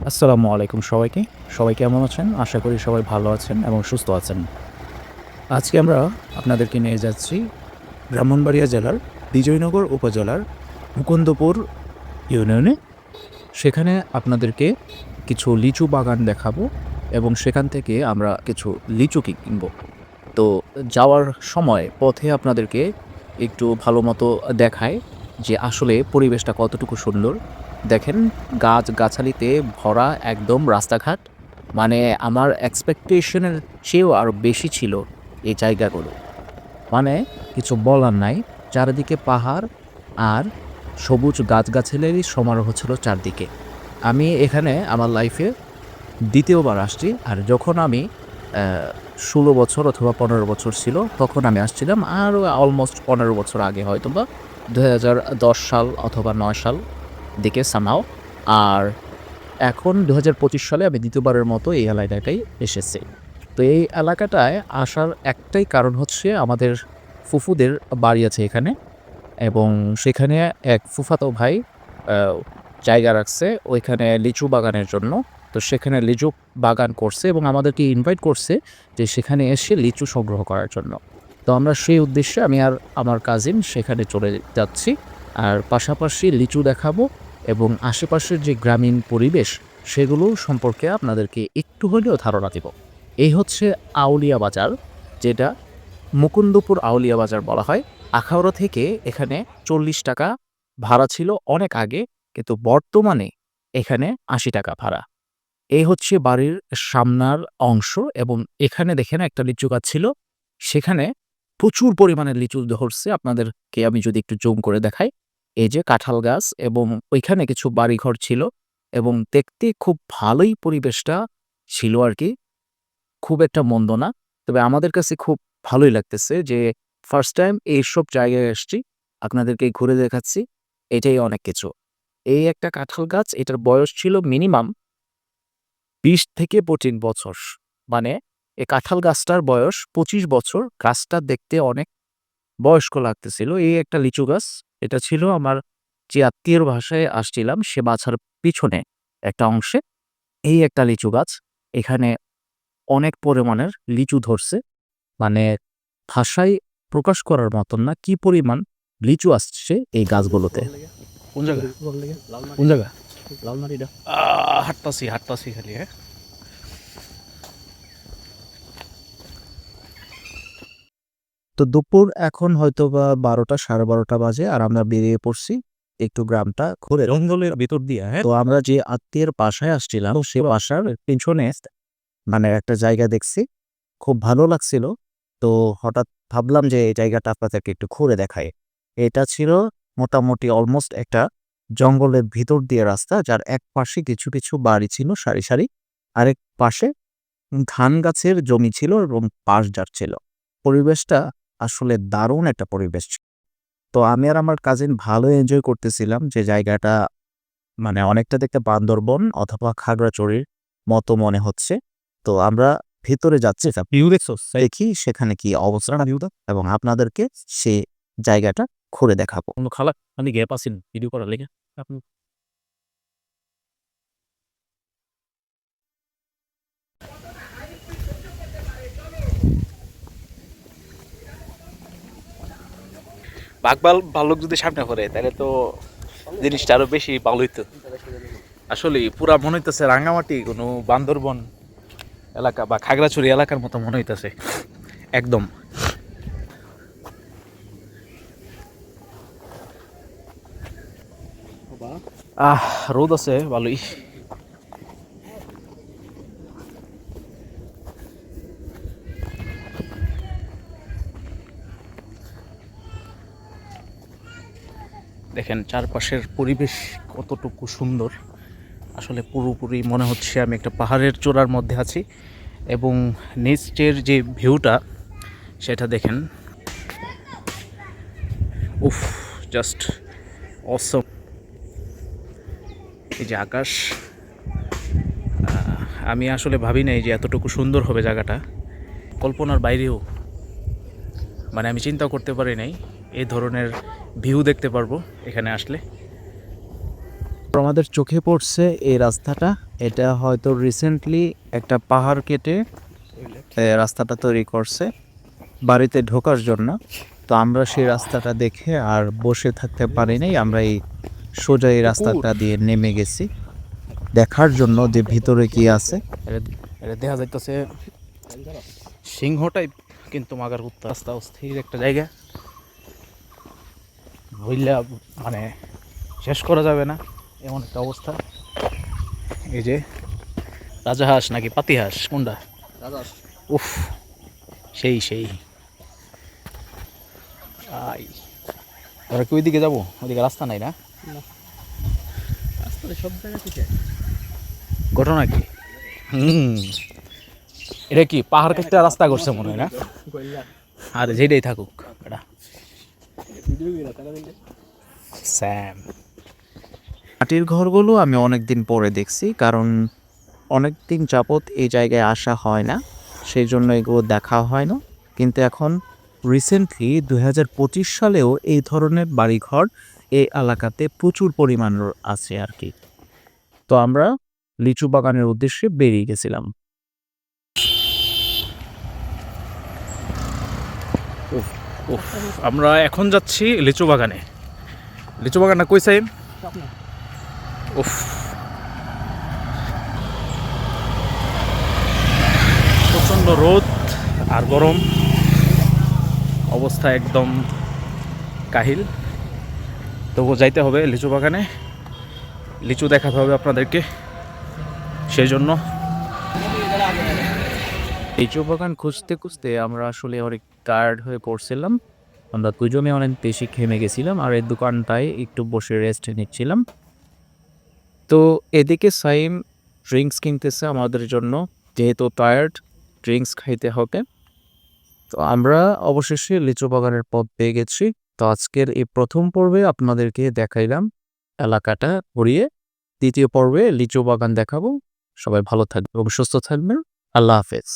আসসালামু আলাইকুম সবাইকে। সবাই কেমন আছেন? আশা করি সবাই ভালো আছেন এবং সুস্থ আছেন। আজকে আমরা আপনাদেরকে নিয়ে যাচ্ছি ব্রাহ্মণবাড়িয়া জেলার বিজয়নগর উপজেলার মুকুন্দপুর ইউনিয়নে। সেখানে আপনাদেরকে কিছু লিচু বাগান দেখাবো এবং সেখান থেকে আমরা কিছু লিচু কিনব। তো যাওয়ার সময় পথে আপনাদেরকে একটু ভালোমতো দেখায় যে আসলে পরিবেশটা কতটুকু সুন্দর। দেখেন গাছগাছালিতে ভরা একদম রাস্তাঘাট। মানে আমার এক্সপেকটেশনের চেয়েও আরও বেশি ছিল এই জায়গাগুলো। মানে কিছু বলার নাই। চারিদিকে পাহাড় আর সবুজ গাছগাছালিরই সমারোহ ছিল চারদিকে। আমি এখানে আমার লাইফে দ্বিতীয়বার আসছি। আর যখন আমি ১৬ বছর অথবা ১৫ বছর ছিল তখন আমি আসছিলাম। আরও অলমোস্ট ১৫ বছর আগে হয়তোবা ২০১০ সাল অথবা ৯ সাল দিকে সামহাও। আর এখন ২০২৫ সালে আমি দ্বিতীয়বারের মতো এই এলাকাটায় এসেছি। তো এই এলাকাটায় আসার একটাই কারণ হচ্ছে আমাদের ফুফুদের বাড়ি আছে এখানে এবং সেখানে এক ফুফাতো ভাই আ জায়গা রাখছে ওইখানে লিচু বাগানের জন্য। তো সেখানে লিচু বাগান করছে এবং আমাদেরকে ইনভাইট করছে যে সেখানে এসে লিচু সংগ্রহ করার জন্য। তো আমরা সেই উদ্দেশ্যে আমি আর আমার কাজিন সেখানে চলে যাচ্ছি। আর পাশাপাশি লিচু দেখাবো এবং আশেপাশের যে গ্রামীণ পরিবেশ সেগুলো সম্পর্কে আপনাদেরকে একটু হলেও ধারণা দিব। এই হচ্ছে আউলিয়া বাজার, যেটা মুকুন্দপুর আউলিয়া বাজার বলা হয়। আখাউড়া থেকে এখানে ৪০ টাকা ভাড়া ছিল অনেক আগে, কিন্তু বর্তমানে এখানে ৮০ টাকা ভাড়া। এই হচ্ছে বাড়ির সামনার অংশ এবং এখানে দেখেন একটা লিচু গাছ ছিল। সেখানে প্রচুর পরিমাণে লিচু ধরছে। আপনাদেরকে আমি যদি একটু জুম করে দেখাই, এই যে কাঁঠাল গাছ এবং ওইখানে কিছু বাড়িঘর ছিল এবং দেখতে খুব ভালোই পরিবেশটা ছিল আরকি। খুব একটা মন্দ না। তবে আমাদের কাছে খুব ভালোই লাগতেছে যে ফার্স্ট টাইম এইসব জায়গায় আসছি। আপনাদেরকে ঘুরে দেখাচ্ছি। এটাই অনেক কিছু। এই একটা কাঁঠাল গাছ, এটার বয়স ছিল মিনিমাম ২০ থেকে ২৫ বছর। মানে এই কাঁঠাল গাছটার বয়স ২৫ বছর। গাছটা দেখতে অনেক বয়স্ক লাগতেছিল। এই একটা লিচু গাছ। এটা ছিল আমার যে আত্মীয়র বাসায় আসছিলাম সে বাসার পিছনে একটা অংশে। এই একটা লিচু গাছ। এখানে অনেক পরিমাণের লিচু ধরছে। মানে ভাষায় প্রকাশ করার মতন না কি পরিমাণ লিচু আসছে এই গাছগুলোতে। কোন জায়গা? কোন জায়গা? হাঁটতাছি খালি, হ্যাঁ? তো দুপুর এখন হয়তোবা ১২টা ১২:৩০ বাজে আর আমরা বেরিয়ে পড়ছি একটু গ্রামটা ঘুরে। জঙ্গলের ভিতর দিয়া, হ্যাঁ? তো আমরা যে আত্মীয়ের বাসায় আসছিলাম সে বাসার পেছনে মানে একটা জায়গা দেখছি। খুব ভালো লাগছিল। তো হঠাৎ ভাবলাম যে এই জায়গাটা আপনাদেরকে একটু ঘুরে দেখাই। এটা ছিল মোটামুটি অলমোস্ট একটা জঙ্গলের ভিতর দিয়ে রাস্তা, যার এক পাশে কিছু বাড়ি ছিল সারি, সারি। আরেক পাশে ধান গাছের জমি ছিল এবং বাঁশঝাড় ছিল। পরিবেশটা আসলে দারুণ একটা পরিবেশ। তো আমি আর আমার কাজিন ভালো এনজয় করতেছিলাম যে জায়গাটা মানে অনেকটা দেখতে বান্দরবন অথবা খাগড়াছড়ির মতো মনে হচ্ছে। তো আমরা ভেতরে যাচ্ছি, ভিউ দেখছস? দেখি সেখানে কি অবস্থা ভিউটা এবং আপনাদেরকে সে জায়গাটা ঘুরে দেখাবো। কোন খালা মানে গ্যাপ আছেন ভিডিও করার লেগে? আপনি ভাল্লুক যদি সামনে পড়ে তাহলে তো জিনিসটা আরো বেশি ভালো হইতো। আসলে পুরা মনে হইতেছে রাঙামাটি কোনো বান্দরবন এলাকা বা খাগড়াছড়ি এলাকার মতো মনে হইতেছে একদম। রোদ আছে ভালোই। দেখেন চারপাশের পরিবেশ কতটুকু সুন্দর। আসলে পুরোপুরি মনে হচ্ছে আমি একটা পাহাড়ের চূড়ার মধ্যে আছি এবং নিচের যে ভিউটা সেটা দেখেন। উফ, জাস্ট অসম। এই যে আকাশ, আমি আসলে ভাবি নাই যে এতটুকু সুন্দর হবে জায়গাটা। কল্পনার বাইরেও, মানে আমি চিন্তা করতে পারি নাই এই ধরনের ভিউ দেখতে পারবো এখানে আসলে। আমাদের চোখে পড়ছে এই রাস্তাটা, এটা হয়তো রিসেন্টলি একটা পাহাড় কেটে রাস্তাটা তৈরি করছে বাড়িতে ঢোকার জন্য। তো আমরা সেই রাস্তাটা দেখে আর বসে থাকতে পারি নাই, আমরা এই সোজা এই রাস্তাটা দিয়ে নেমে গেছি দেখার জন্য যে ভিতরে কি আছে। এটা দেখা যাইতেছে সিংহ টাইপ, কিন্তু মাগার কুত্তা রাস্তা অস্থির একটা জায়গা, বইলা মানে শেষ করা যাবে না এমন একটা অবস্থা। এই যে রাজাহাঁস নাকি পাতিহাঁস কোনটা? উফ, সেই সেই। আই আমরা কি ওইদিকে যাবো? ওইদিকে রাস্তা নাই না? সব জায়গা থেকে ঘটনা কি? এটা কি পাহাড় কেটে রাস্তা করছে মনে হয় না? আর যেটাই থাকুক এটা স্যাম। মাটির ঘরগুলো আমি অনেক দিন পরে দেখছি, কারণ অনেক দিন যাবৎ এই জায়গায় আসা হয় না, সেই জন্য এগুলো দেখা হয় না। কিন্তু এখন রিসেন্টলি 2025 সালেও এই ধরনের বাড়িঘর এই এলাকাতে প্রচুর পরিমাণ আছে আর কি। তো আমরা লিচু বাগানের উদ্দেশ্যে বেরিয়ে গেছিলাম। উফ, আমরা এখন যাচ্ছি লিচু বাগানে। লিচু বাগানটা কই সাইম? উফ, প্রচণ্ড রোদ আর গরম, অবস্থা একদম কাহিল। তবু যাইতে হবে লিচু বাগানে, লিচু দেখাতে হবে আপনাদেরকে, সেই জন্য। লিচু বাগান খুঁজতে খুঁজতে আমরা আসলে অনেক টায়ার্ড হয়ে পড়ছিলাম, আমরা দুজনে অনেক বেশি ঘেমে গেছিলাম, আর এই দোকানটায় একটু বসে রেস্ট নিচ্ছিলাম। তো এদিকে সাইম ড্রিঙ্কস কিনতেছে আমাদের জন্য, যেহেতু টায়ার্ড ড্রিঙ্কস খাইতে হবে। তো আমরা অবশেষে লিচু বাগানের পথ পেয়ে গেছি। তো আজকের এই প্রথম পর্বে আপনাদেরকে দেখাইলাম এলাকাটা ঘুরিয়ে, দ্বিতীয় পর্বে লিচু বাগান দেখাবো। সবাই ভালো থাকবে এবং সুস্থ থাকবেন। আল্লাহ হাফেজ।